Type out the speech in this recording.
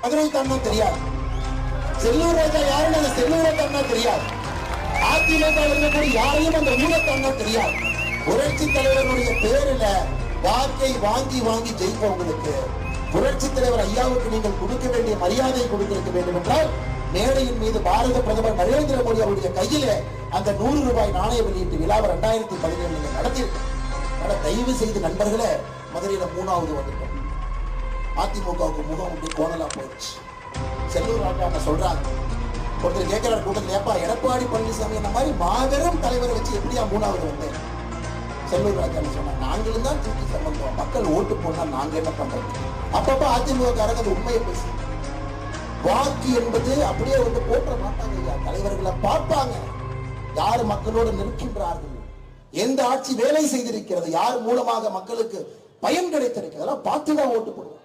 மதுரை தாண்டா தெரியாது, செல்லூர் ராஜா யாருன்னு அந்த செல்லூரை தாண்டா தெரியாது, அதிமுக இருக்கக்கூடிய யாரையும் அந்த ஊரை தாண்டா தெரியாது. புரட்சி தலைவருடைய பேரில வாக்கை வாங்கி வாங்கி ஜெயிப்பவங்களுக்கு புரட்சி தலைவர் ஐயாவுக்கு நீங்கள் கொடுக்க வேண்டிய மரியாதை கொடுத்திருக்க வேண்டும் என்றால் மேடையின் மீது பாரத பிரதமர் நரேந்திர மோடி அவருடைய கையிலே அந்த 100 ரூபாய் நாணய வெளியீட்டு விழாவை 2017 நீங்க நடத்தியிருக்க. தயவு செய்து நண்பர்களே, மதுரையில 3வது வந்துட்டோம். அதிமுகவுக்கு முகம் அப்படி கோணலா போயிடுச்சு. செல்லூர் ராஜா சொல்றாங்க, ஒருத்தர் கேட்கிறார் கூட்டத்தில், ஏப்பா எடப்பாடி பழனிசாமி அந்த மாதிரி மாபெரும் தலைவரை வச்சு எப்படியா 3வது வந்தேன்? செல்லூர் ராஜா சொன்னா, நாங்களும் தான் தூக்கி சம்பந்தம், மக்கள் ஓட்டு போனா நாங்க என்ன பண்றது? அப்பப்ப அதிமுக காரங்க உண்மையை பேசு. வாக்கு என்பது அப்படியே வந்து போற்ற மாட்டாங்க ஐயா. தலைவர்களை பார்ப்பாங்க, யார் மக்களோடு நிற்கின்றார்கள், எந்த ஆட்சி வேலை செய்திருக்கிறது, யார் மூலமாக மக்களுக்கு பயன் கிடைத்திருக்கிறது, பார்த்துதான் ஓட்டு போடுவோம்.